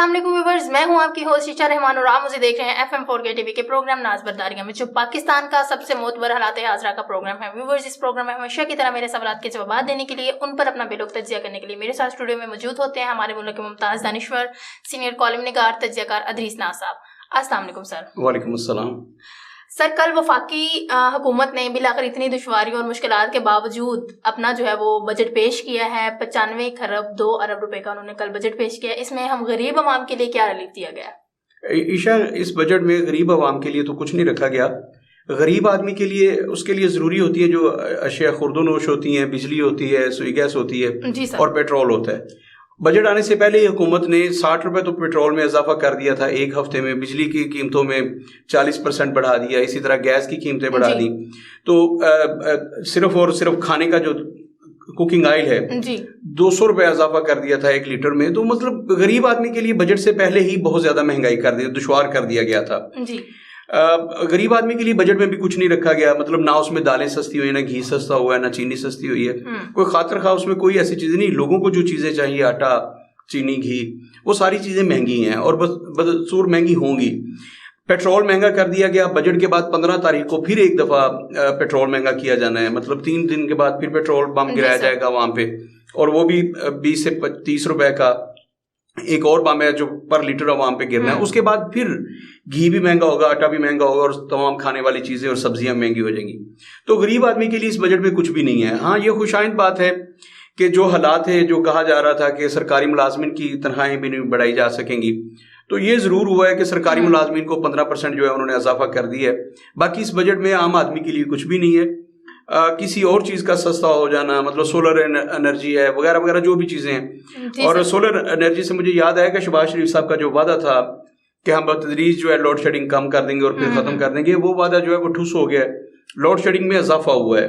अस्सलाम वालेकुम व्यूअर्स, मैं हूं आपकी होस्ट ईशा रहमान और आप मुझे देख रहे हैं FM4K टीवी के प्रोग्राम नाज बरदारियां में, जो पाकिस्तान का सबसे मोतबर हालात हाज़रा का प्रोग्राम है। व्यूअर्स, इस प्रोग्राम में हमेशा की तरह मेरे सवालात के जवाब देने के लिए, उन पर अपना बेलुक तज्जिया करने के लिए मेरे साथ स्टूडियो में मौजूद होते हैं हमारे मुल्क के मुमताज़ दानिश्वर, सीनियर कॉलम निगार, तज्जियाकार अदरीस नाज साहब। अस्सलाम वालेकुम सर। वालेकुम अस्सलाम। सर, कल वफाकी हुकूमत ने बिलाखिर इतनी दुश्वारियों और मुश्किलात के बावजूद अपना जो है वो बजट पेश किया है। 95 खरब 2 अरब रुपए का उन्होंने कल बजट पेश किया। इसमें हम गरीब आवाम के लिए क्या रिलीफ दिया गया? ईशा, इस बजट में गरीब आवाम के लिए तो कुछ नहीं रखा गया। गरीब आदमी के लिए, उसके लिए ज़रूरी होती है जो अशिया खुर्दोनोश होती हैं, बिजली होती है, सुई गैस होती है और पेट्रोल होता है। बजट आने से पहले ही हुकूमत ने 60 रुपये तो पेट्रोल में इजाफा कर दिया था एक हफ्ते में, बिजली की कीमतों में 40% बढ़ा दिया, इसी तरह गैस की कीमतें बढ़ा दी। तो सिर्फ और सिर्फ खाने का जो कुकिंग ऑयल है 200 रुपये इजाफा कर दिया था 1 लीटर में। तो मतलब गरीब आदमी के लिए बजट से पहले ही बहुत ज़्यादा महंगाई कर दी, दुश्वार कर दिया गया था। गरीब आदमी के लिए बजट में भी कुछ नहीं रखा गया। मतलब ना उसमें दालें सस्ती हुई, ना घी सस्ता हुआ है, ना चीनी सस्ती हुई है। कोई खातर खा उसमें कोई ऐसी चीज़ नहीं। लोगों को जो चीज़ें चाहिए, आटा, चीनी, घी, वो सारी चीज़ें महंगी हैं और बदसूर महंगी होंगी। पेट्रोल महंगा कर दिया गया। बजट के बाद 15 तारीख को फिर एक दफ़ा पेट्रोल महंगा किया जाना है। मतलब 3 दिन के बाद फिर पेट्रोल बम गिराया जाएगा वहाँ पे, और वो भी 20 से 30 रुपए का एक और बम है जो पर लीटर वहाँ पे गिरना है। उसके बाद फिर घी भी महंगा होगा, आटा भी महंगा होगा, और तमाम खाने वाली चीज़ें और सब्जियां महंगी हो जाएंगी। तो गरीब आदमी के लिए इस बजट में कुछ भी नहीं है। हाँ, ये खुशाइंद बात है कि जो हालात है, जो कहा जा रहा था कि सरकारी मुलाजमिन की तनख्वाहें भी नहीं बढ़ाई जा सकेंगी, तो ये ज़रूर हुआ है कि सरकारी मुलाजमिन को 15% जो है उन्होंने इजाफा कर दिया है। बाकी इस बजट में आम आदमी के लिए कुछ भी नहीं है। किसी और चीज़ का सस्ता हो जाना, मतलब सोलर एनर्जी है वगैरह वगैरह जो भी चीज़ें हैं। और सोलर एनर्जी से मुझे याद आया कि शहबाज शरीफ साहब का जो वादा था कि हम बतदरीज जो है लोड शेडिंग कम कर देंगे और फिर ख़त्म कर देंगे, वो वादा जो है वो ठुस हो गया है। लोड शेडिंग में इजाफा हुआ है,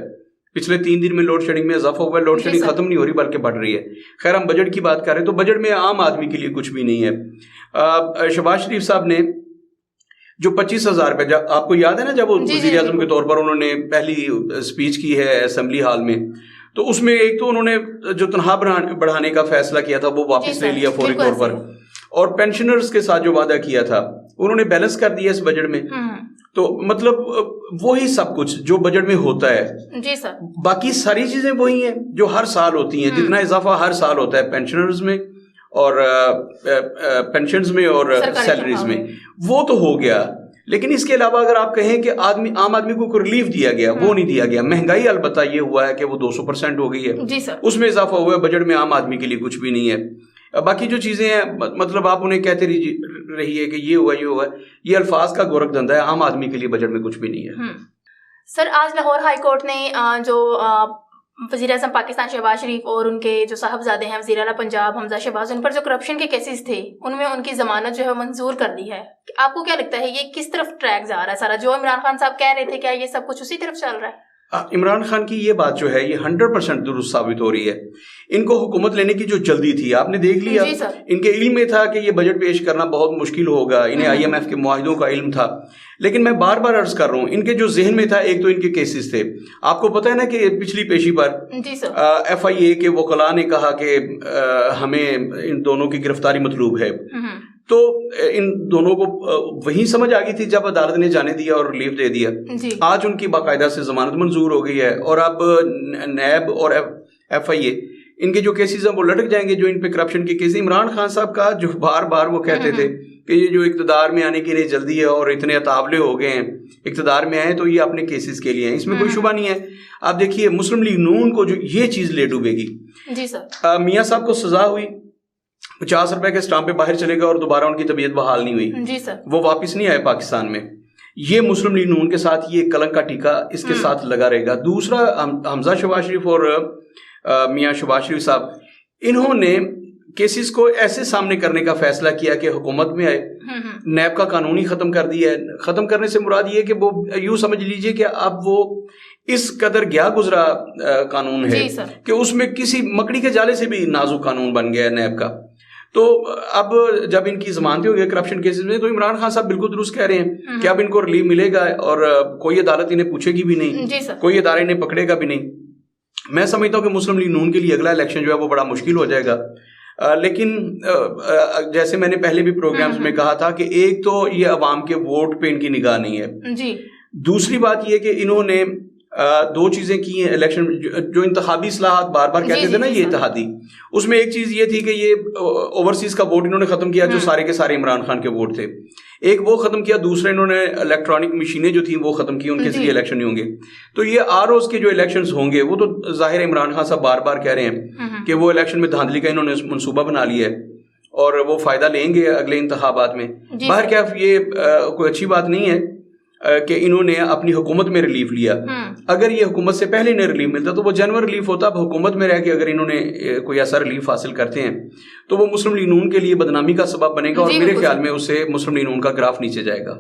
पिछले 3 दिन में लोड शेडिंग में इजाफा हुआ है। लोड शेडिंग खत्म नहीं हो रही बल्कि बढ़ रही है। खैर, हम बजट की बात कर रहे हैं तो बजट में आम आदमी के लिए कुछ भी नहीं है। शहबाज शरीफ साहब ने जो 25,000 रुपये, आपको याद है ना, जब वो वज़ीर आज़म के तौर पर उन्होंने पहली स्पीच की है असेंबली हाल में, तो उसमें एक तो उन्होंने जो तनख्वाह बढ़ाने का फैसला किया था वो वापस ले लिया फौरी तौर पर, और पेंशनर्स के साथ जो वादा किया था उन्होंने बैलेंस कर दिया इस बजट में। तो मतलब वही सब कुछ जो बजट में होता है जी सर। बाकी सारी चीजें वही हैं जो हर साल होती हैं। जितना इजाफा हर साल होता है पेंशनर्स में और पेंशन्स में और सैलरीज में, वो तो हो गया। लेकिन इसके अलावा अगर आप कहें कि आम आदमी को रिलीफ दिया गया, वो नहीं दिया गया। महंगाई अलबत्ता ये हुआ है कि वो 200% हो गई है जी सर, उसमें इजाफा हुआ है। बजट में आम आदमी के लिए कुछ भी नहीं है। बाकी जो चीजें हैं, मतलब आप उन्हें कहते रहिए कि ये हुआ ये हुआ, ये अल्फाज का गोरख धंधा है। आम आदमी के लिए बजट में कुछ भी नहीं है। सर, आज लाहौर हाई कोर्ट ने जो वज़ीर आज़म पाकिस्तान शहबाज शरीफ और उनके जो साहबजादे हैं वज़ीर आला पंजाब हमजा शहबाज, उन पर जो करप्शन के केसेस थे उनमें उनकी ज़मानत जो है मंजूर कर दी है। आपको क्या लगता है ये किस तरफ ट्रैक जा रहा है सारा? जो इमरान खान साहब कह रहे थे, क्या ये सब कुछ उसी तरफ चल रहा है? इमरान खान की ये बात जो है ये 100% दुरुस्त साबित हो रही है। इनको हुकूमत लेने की जो जल्दी थी, आपने देख लिया, इनके इल्म में था कि ये बजट पेश करना बहुत मुश्किल होगा। इन्हें IMF के मुआहिदों का इल्म था। लेकिन मैं बार बार अर्ज कर रहा हूँ, इनके जो जहन में था, एक तो इनके केसेस थे। आपको पता है ना कि पिछली पेशी पर FIA के वकला ने कहा कि हमें इन दोनों की गिरफ्तारी मतलूब है। तो इन दोनों को वही समझ आ गई थी जब अदालत ने जाने दिया और रिलीफ दे दिया। आज उनकी बाकायदा से जमानत मंजूर हो गई है, और अब नैब और FIA इनके जो केसेस हैं वो लटक जाएंगे, जो इन पे करप्शन के केस। इमरान खान साहब का जो बार बार वो कहते थे कि ये जो इक़्तिदार में आने के लिए जल्दी है और इतने अतावले हो गए हैं, इक़्तिदार में आए तो ये अपने केसेस के लिए हैं, इसमें कोई शुबा नहीं है। आप देखिए, मुस्लिम लीग नून को जो ये चीज़ ले डूबेगी जी सर। मियाँ साहब को सजा हुई, 50 रुपए के स्टाम्प पे बाहर चले गए और दोबारा उनकी तबीयत बहाल नहीं हुई जी सर, वो वापस नहीं आए पाकिस्तान में। ये मुस्लिम लीग नून के साथ ये कलंक का टीका इसके साथ लगा रहेगा। दूसरा, हमजा शहबाज शरीफ और मियाँ शहबाज शरीफ साहब, इन्होंने केसेस को ऐसे सामने करने का फैसला किया कि हुकूमत में आए, नैब का कानून ही खत्म कर दिया है। खत्म करने से मुराद ये कि वो यूं समझ लीजिए कि अब वो इस कदर गया गुजरा कानून है कि उसमें किसी मकड़ी के जाले से भी नाजुक कानून बन गया है नैब का। तो अब जब इनकी जमानतें हो गई करप्शन केसेस में, तो इमरान खान साहब बिल्कुल दुरुस्त कह रहे हैं कि अब इनको रिलीफ मिलेगा और कोई अदालत इन्हें पूछेगी भी नहीं, कोई अदारा इन्हें पकड़ेगा भी नहीं। मैं समझता हूँ कि मुस्लिम लीग नून के लिए अगला इलेक्शन जो है वो बड़ा मुश्किल हो जाएगा। لیکن جیسے میں نے پہلے بھی پروگرامز میں کہا تھا کہ ایک تو یہ عوام کے ووٹ پہ ان کی نگاہ نہیں ہے جی. دوسری بات یہ کہ انہوں نے دو چیزیں کی ہیں الیکشن جو انتخابی اصلاحات بار بار کہتے تھے نا یہ اتحادی, اس میں ایک چیز یہ تھی کہ یہ اوورسیز کا ووٹ انہوں نے ختم کیا جو سارے کے سارے عمران خان کے ووٹ تھے, ایک وہ ختم کیا, دوسرا انہوں نے الیکٹرانک مشینیں جو تھیں وہ ختم کی, ان کے ذریعے الیکشن نہیں ہوں گے. تو یہ ROs کے جو الیکشنز ہوں گے وہ تو ظاہر عمران خان صاحب بار بار کہہ رہے ہیں کہ وہ الیکشن میں دھاندلی کا انہوں نے منصوبہ بنا لیا ہے اور وہ فائدہ لیں گے اگلے انتخابات میں. باہر کیا یہ کوئی اچھی بات نہیں ہے کہ انہوں نے اپنی حکومت میں ریلیف لیا. اگر یہ حکومت سے پہلے انہیں ریلیف ملتا تو وہ جنور ریلیف ہوتا. اب حکومت میں رہ کے اگر انہوں نے کوئی ایسا ریلیف حاصل کرتے ہیں تو وہ مسلم لیگ نون کے لیے بدنامی کا سبب بنے گا اور میرے خیال میں اس سے مسلم لیگ نون کا گراف نیچے جائے گا.